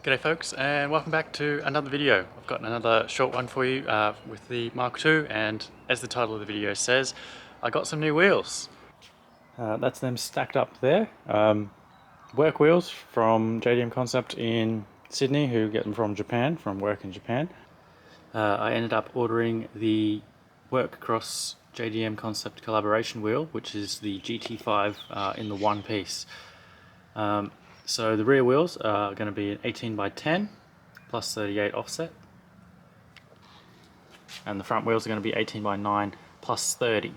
G'day folks, and welcome back to another video. I've got another short one for you with the Mark II, and as the title of the video says, I got some new wheels. That's them stacked up there. Work wheels from JDM Concept in Sydney, who get them from Japan, from work in Japan. I ended up ordering the Work Cross JDM Concept collaboration wheel, which is the GT5 in the one piece. So the rear wheels are going to be an 18 by 10 plus 38 offset, and the front wheels are going to be 18 by 9 plus 30.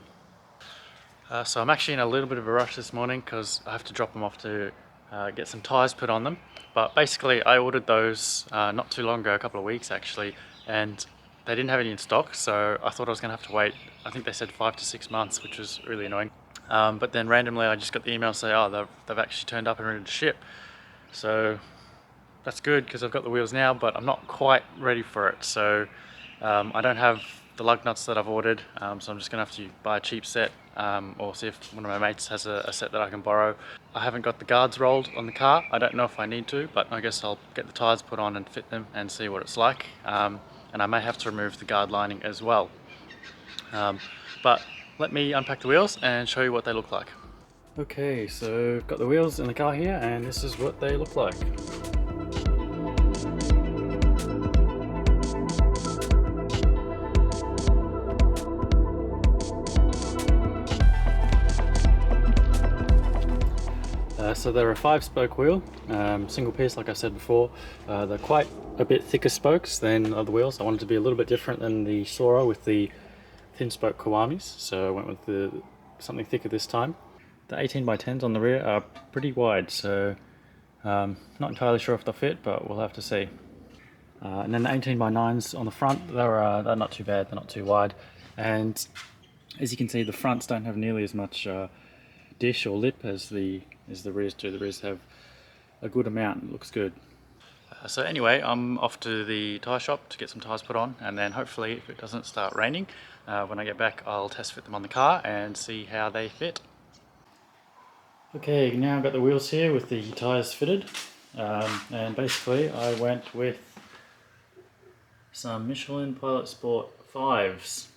So I'm actually in a little bit of a rush this morning because I have to drop them off to get some tyres put on them. But basically I ordered those not too long ago, a couple of weeks actually, and they didn't have any in stock, so I thought I was going to have to wait. I think they said 5 to 6 months, which was really annoying. But then randomly I just got the email say, oh, they've actually turned up and ready to ship. So that's good because I've got the wheels now, but I'm not quite ready for it. So I don't have the lug nuts that I've ordered, so I'm just going to have to buy a cheap set or see if one of my mates has a set that I can borrow. I haven't got the guards rolled on the car. I don't know if I need to, but I guess I'll get the tyres put on and fit them and see what it's like. And I may have to remove the guard lining as well. But let me unpack the wheels and show you what they look like. Okay, so I've got the wheels in the car here, and this is what they look like. So they're a 5-spoke wheel, single piece like I said before. They're quite a bit thicker spokes than other wheels. I wanted to be a little bit different than the Soarer with the thin spoke Kawamis, so I went with something thicker this time. The 18 by 10s on the rear are pretty wide, so not entirely sure if they'll fit, but we'll have to see. And then the 18 by 9s on the front, they're not too bad, they're not too wide. And as you can see, the fronts don't have nearly as much dish or lip as the rears do. The rears have a good amount, it looks good. So anyway, I'm off to the tyre shop to get some tyres put on, and then hopefully if it doesn't start raining, when I get back I'll test fit them on the car and see how they fit. Okay, now I've got the wheels here with the tyres fitted, and basically I went with some Michelin Pilot Sport 5s.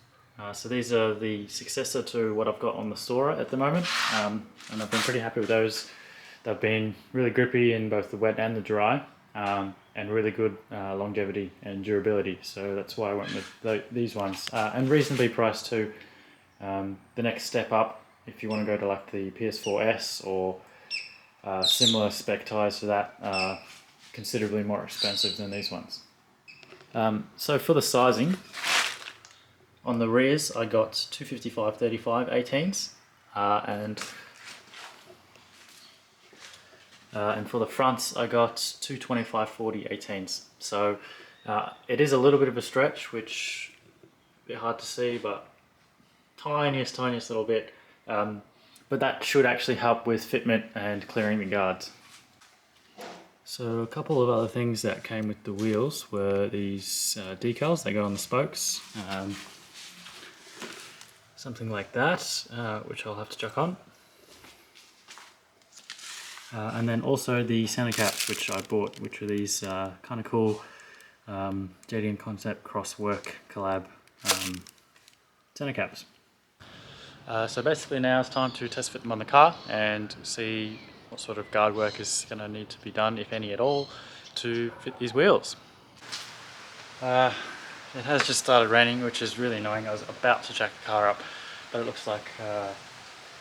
So these are the successor to what I've got on the Soarer at the moment, and I've been pretty happy with those. They've been really grippy in both the wet and the dry, and really good longevity and durability, so that's why I went with these ones, and reasonably priced too. The next step up, if you want to go to like the PS4S or similar spec tyres to that, are considerably more expensive than these ones. So for the sizing, on the rears I got 255/35 18s, and for the fronts I got 225/40 18s. So it is a little bit of a stretch, which is a bit hard to see, but tiniest little bit. But that should actually help with fitment and clearing the guards. So a couple of other things that came with the wheels were these decals. They go on the spokes. Something like that, which I'll have to chuck on. And then also the center caps, which I bought, which are these kind of cool JDM Concept cross-work collab center caps. So basically now it's time to test fit them on the car and see what sort of guard work is going to need to be done, if any at all, to fit these wheels. It has just started raining, which is really annoying. I was about to jack the car up, but it looks like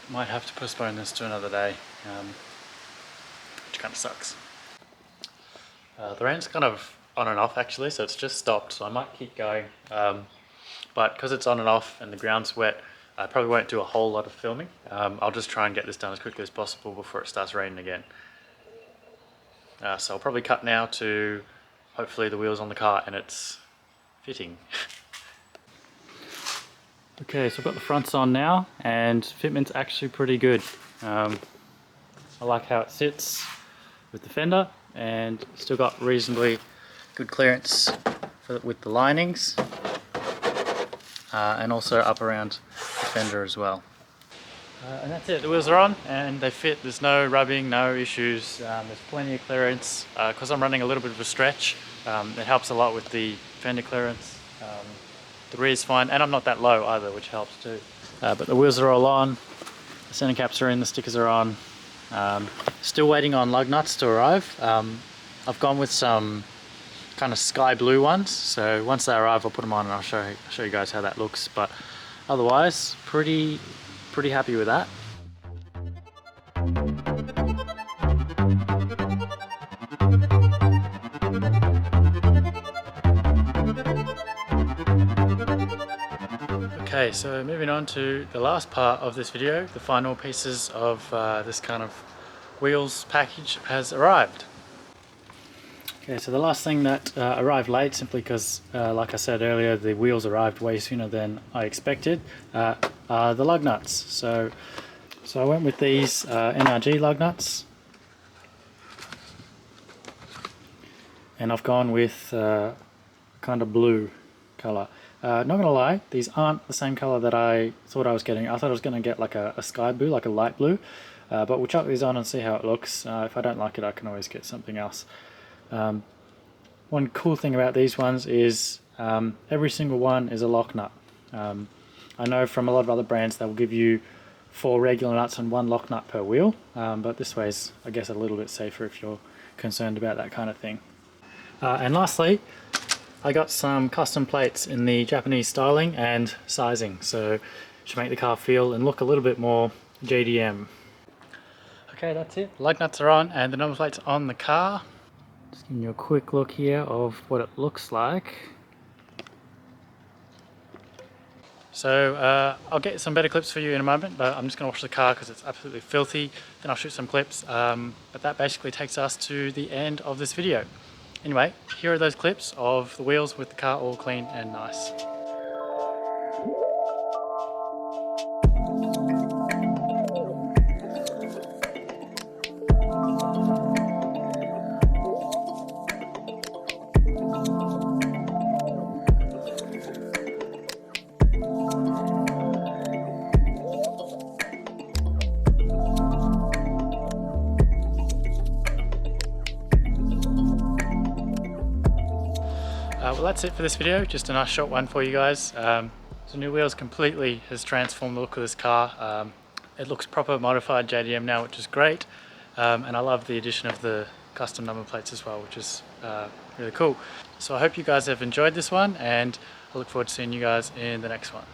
might have to postpone this to another day, which kind of sucks. The rain's kind of on and off actually, so it's just stopped, so I might keep going. But because it's on and off and the ground's wet, I probably won't do a whole lot of filming. I'll just try and get this done as quickly as possible before it starts raining again. So I'll probably cut now to hopefully the wheels on the car and it's fitting. Okay, so I've got the fronts on now and fitment's actually pretty good. I like how it sits with the fender, and still got reasonably good clearance with the linings, and also up around the fender as well. And that's it, the wheels are on and they fit, there's no rubbing, no issues, there's plenty of clearance. Because I'm running a little bit of a stretch, it helps a lot with the fender clearance. The rear is fine, and I'm not that low either, which helps too. But the wheels are all on, the center caps are in, the stickers are on. Still waiting on lug nuts to arrive. I've gone with some kind of sky blue ones, so once they arrive I'll put them on and I'll show you guys how that looks. But otherwise, pretty happy with that. Okay, so moving on to the last part of this video, the final pieces of this kind of wheels package has arrived. Okay, so the last thing that arrived late, simply because, like I said earlier, the wheels arrived way sooner than I expected, are the lug nuts. So I went with these NRG lug nuts, and I've gone with kind of blue colour. Not gonna lie, these aren't the same colour that I thought I was getting. I thought I was gonna get like a sky blue, like a light blue, but we'll chuck these on and see how it looks. If I don't like it, I can always get something else. One cool thing about these ones is every single one is a lock nut. I know from a lot of other brands they will give you 4 regular nuts and 1 lock nut per wheel, but this way's, I guess, a little bit safer if you're concerned about that kind of thing. And lastly, I got some custom plates in the Japanese styling and sizing, so to make the car feel and look a little bit more JDM. Okay, that's it. Lug nuts are on and the number plate's on the car. Just giving you a quick look here of what it looks like. So I'll get some better clips for you in a moment, but I'm just going to wash the car because it's absolutely filthy. Then I'll shoot some clips, but that basically takes us to the end of this video. Anyway, here are those clips of the wheels with the car all clean and nice. Well, that's it for this video, just a nice short one for you guys. So new wheels completely has transformed the look of this car. It looks proper modified JDM now, which is great, and I love the addition of the custom number plates as well, which is really cool. So I hope you guys have enjoyed this one, and I look forward to seeing you guys in the next one.